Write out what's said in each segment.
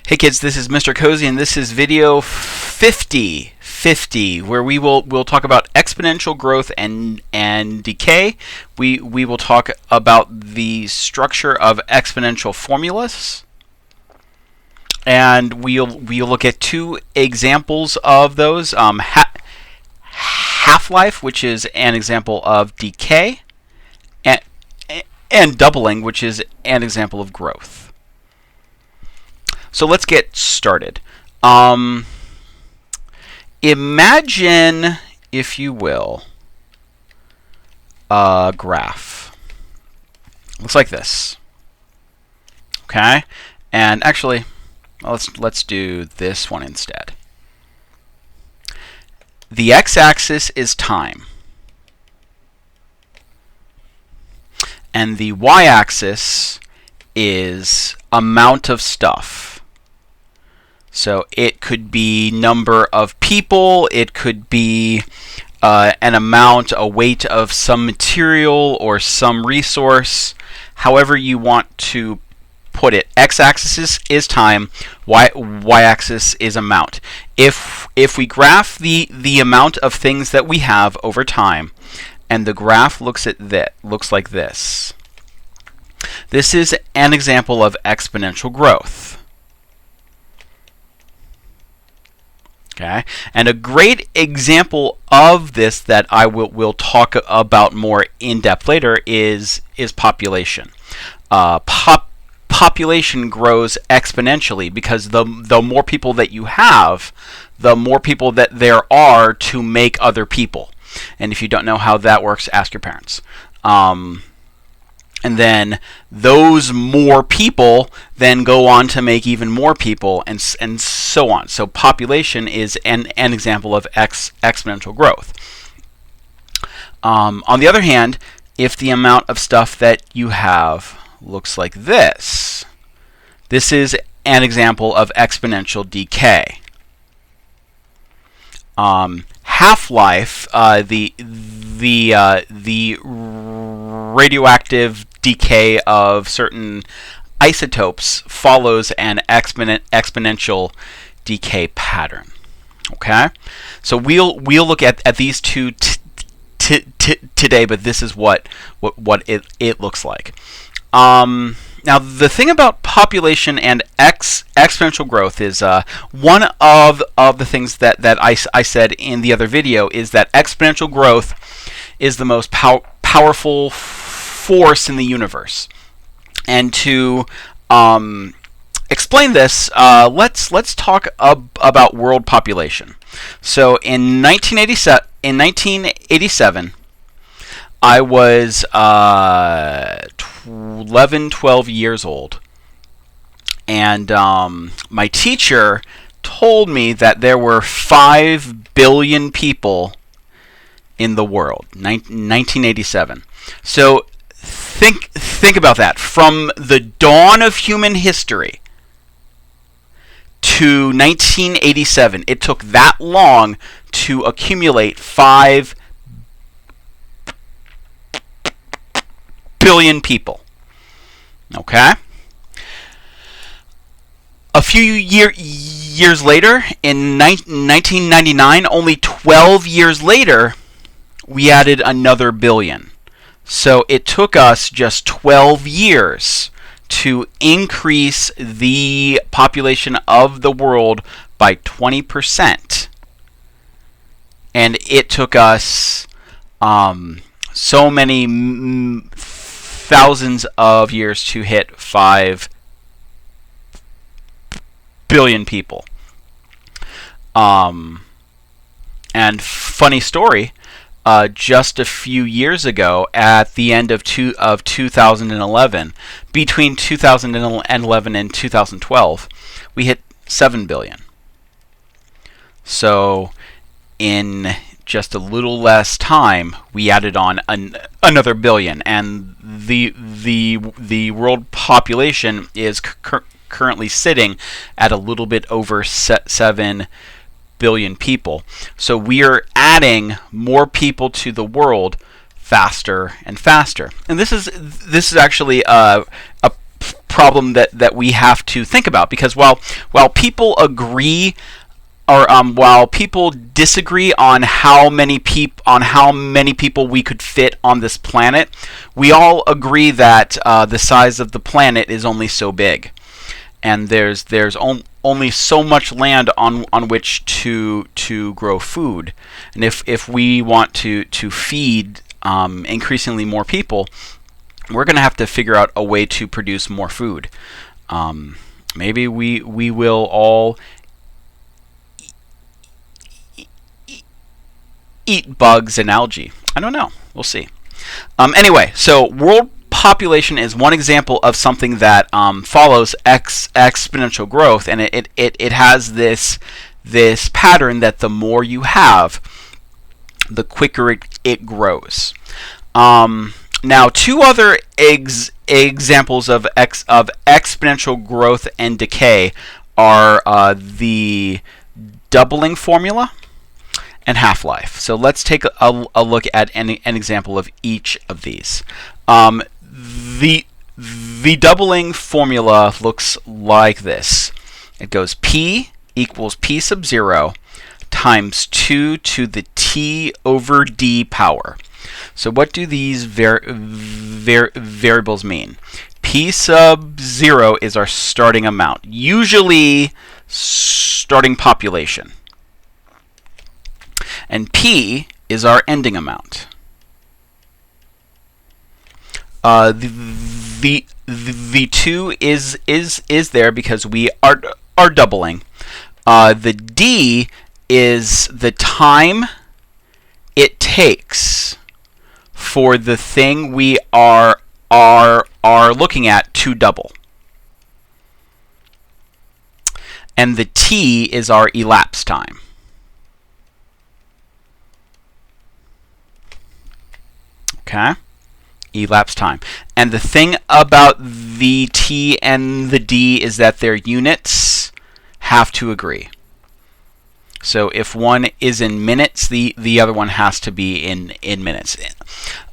Hey kids, this is Mr. Cozy, and this is video 50, where we'll talk about exponential growth and decay. We will talk about the structure of exponential formulas, and we'll look at two examples of those: HalfLife, which is an example of decay, and doubling, which is an example of growth. So let's get started. Imagine, if you will, a graph. Looks like this. Okay, and actually, let's do this one instead. The x-axis is time, and the y-axis is amount of stuff. So it could be number of people, it could be an amount, a weight of some material or some resource, however you want to put it. X-axis is time, y-axis is amount. If we graph the amount of things that we have over time, and the graph looks like this. This is an example of exponential growth. Okay, and a great example of this that I will talk about more in depth later is population. Population grows exponentially because the more people that you have, the more people that there are to make other people. And if you don't know how that works, ask your parents. And then those more people then go on to make even more people, and so on. So population is an example of exponential growth. On the other hand, if the amount of stuff that you have looks like this, this is an example of exponential decay. HalfLife, the radioactive decay of certain isotopes follows an exponential decay pattern. Okay, so we'll look at these two today, but this is what it looks like. Now, the thing about population and exponential growth is one of the things that I said in the other video is that exponential growth is the most powerful force in the universe. And to explain this, let's talk about world population. So in 1987, I was 12 years old, and my teacher told me that there were 5 billion people in the world. 1987. So think about that. From the dawn of human history to 1987, it took that long to accumulate 5 billion people. Okay? A few years later, in 1999, only 12 years later, we added another billion. So it took us just 12 years to increase the population of the world by 20%. And it took us so many thousands of years to hit 5 billion people. And funny story, just a few years ago, at the end of 2011, between 2011 and 2012, we hit 7 billion. So in just a little less time, we added on another billion, and the world population is currently sitting at a little bit over 7 billion people. So we are adding more people to the world faster and faster. And this is actually a problem that we have to think about, because while people agree, or while people disagree on how many people we could fit on this planet, we all agree that the size of the planet is only so big, and there's only so much land on which to grow food. And if we want to feed increasingly more people, we're going to have to figure out a way to produce more food. Maybe we will all eat bugs and algae. I don't know. We'll see. Anyway, so world population is one example of something that follows exponential growth, and it has this pattern that the more you have, the quicker it grows. Now, two other examples of exponential growth and decay are the doubling formula and HalfLife. So let's take a look at an example of each of these. The doubling formula looks like this. It goes P equals P sub 0 times 2 to the T over D power. So what do these variables mean? P sub 0 is our starting amount, usually starting population. And P is our ending amount. The 2 is there because we are doubling. The D is the time it takes for the thing we are looking at to double. And the T is our elapsed time. Okay? Elapsed time. And the thing about the T and the D is that their units have to agree. So if one is in minutes, the other one has to be in minutes.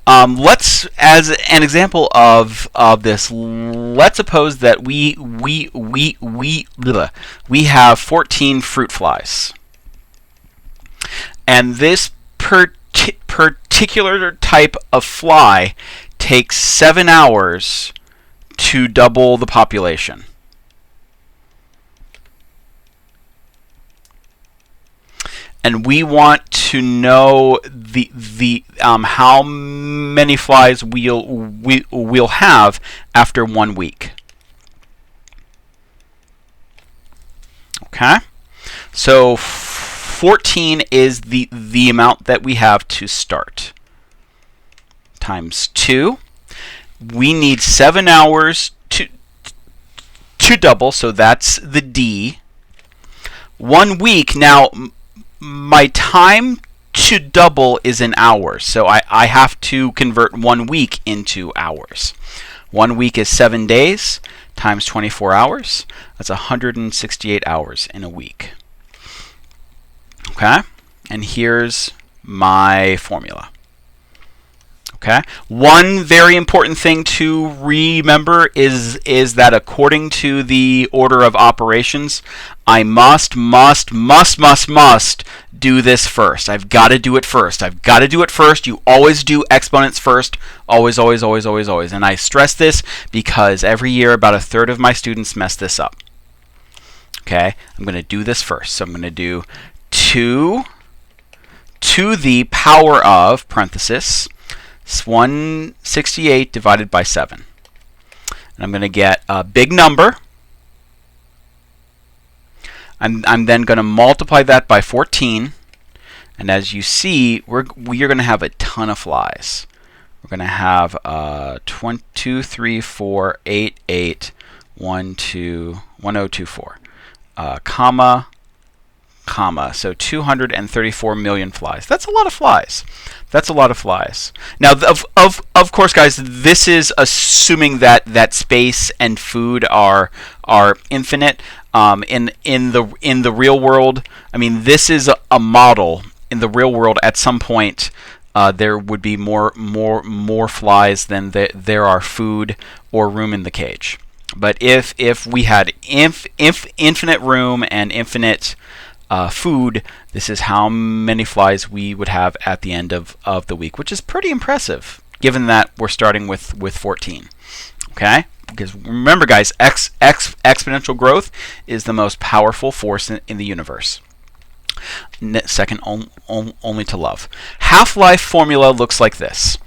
Let's, as an example of this, let's suppose that we have 14 fruit flies, and this particular type of fly takes 7 hours to double the population. And we want to know the how many flies we'll have after 1 week. Okay, so 14 is the amount that we have to start. Times 2. We need 7 hours to double, so that's the D. 1 week. Now, my time to double is in hours, so I have to convert 1 week into hours. 1 week is 7 days times 24 hours. That's 168 hours in a week. Okay, and here's my formula. Okay, one very important thing to remember is that according to the order of operations, I must do this first. I've got to do it first. I've got to do it first. You always do exponents first. Always, always, always, always, always. And I stress this because every year about a third of my students mess this up. Okay, I'm going to do this first. So I'm going to do 2 to the power of, parenthesis, 168 divided by 7. And I'm going to get a big number. I'm then going to multiply that by 14. And as you see, we're going to have a ton of flies. We're going to have 2, 3, 4, 8, 8, 1, 2, 1024, comma, comma. So 234 million flies. That's a lot of flies. That's a lot of flies. Now, of course, guys, this is assuming that space and food are infinite. In the real world, I mean, this is a model. In the real world, at some point, there would be more flies than there are food or room in the cage. But if we had infinite room and infinite food, this is how many flies we would have at the end of the week, which is pretty impressive, given that we're starting with 14. Okay? Because remember, guys, exponential growth is the most powerful force in the universe. Second only to love. Half-life formula looks like this.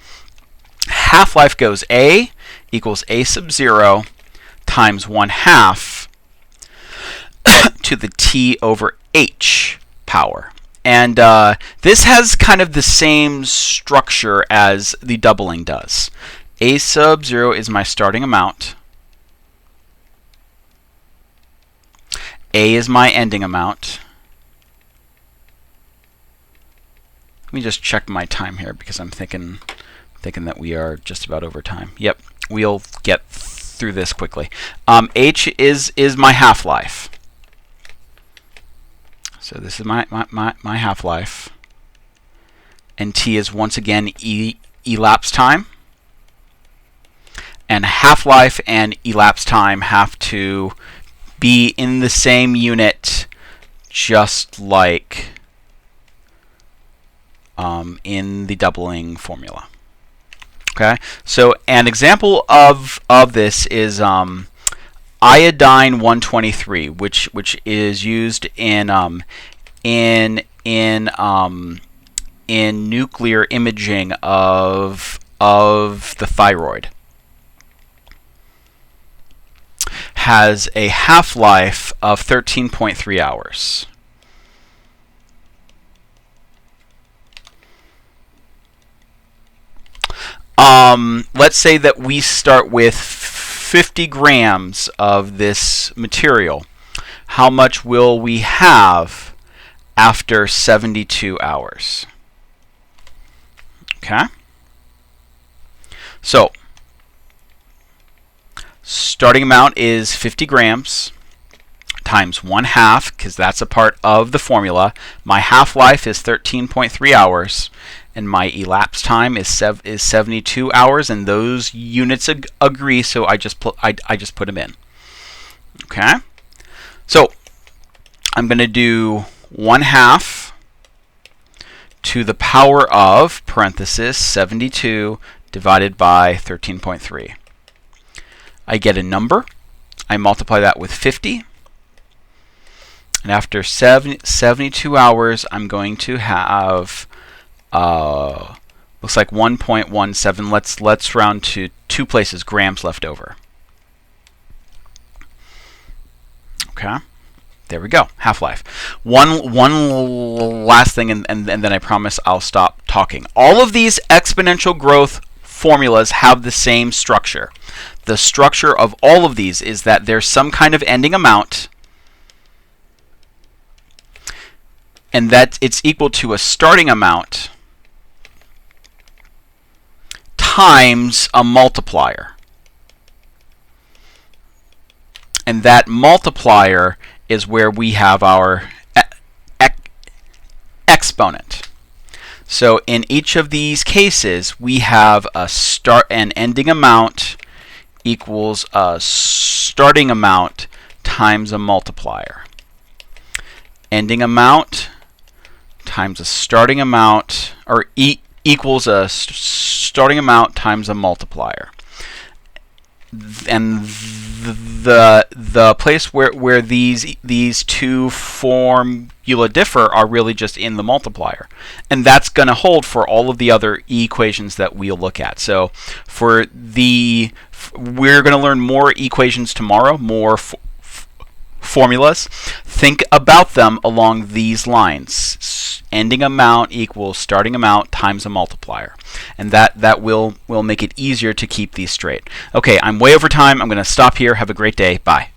Half-life goes A equals A sub 0 times 1/2 to the T over H power. And this has kind of the same structure as the doubling does. A sub 0 is my starting amount. A is my ending amount. Let me just check my time here because I'm thinking that we are just about over time. Yep, we'll get through this quickly. H is my half-life. So this is my half-life. And T is once again elapsed time. And half-life and elapsed time have to be in the same unit, just like in the doubling formula. Okay, so an example of this is iodine 123, which is used in nuclear imaging of the thyroid. Has a half-life of 13.3 hours. Let's say that we start with 50 grams of this material. How much will we have after 72 hours? Okay. So, starting amount is 50 grams times 1/2, because that's a part of the formula. My half-life is 13.3 hours. And my elapsed time is 72 hours, and those units agree, so I just put them in. Okay, so I'm going to do 1/2 to the power of parenthesis 72 divided by 13.3. I get a number. I multiply that with 50, and after 72 hours, I'm going to have looks like 1.17. Let's round to 2 places, grams left over. Okay, there we go. Half-life. One last thing, and then I promise I'll stop talking. All of these exponential growth formulas have the same structure. The structure of all of these is that there's some kind of ending amount, and that it's equal to a starting amount times a multiplier. And that multiplier is where we have our exponent. So in each of these cases, we have an ending amount equals a starting amount times a multiplier. Ending amount times a starting amount, or equals a starting amount times a multiplier. And the place where these two formula differ are really just in the multiplier, and that's going to hold for all of the other equations that we'll look at. So we're going to learn more equations tomorrow, more formulas. Think about them along these lines. Ending amount equals starting amount times a multiplier. And that will make it easier to keep these straight. Okay, I'm way over time. I'm going to stop here. Have a great day. Bye.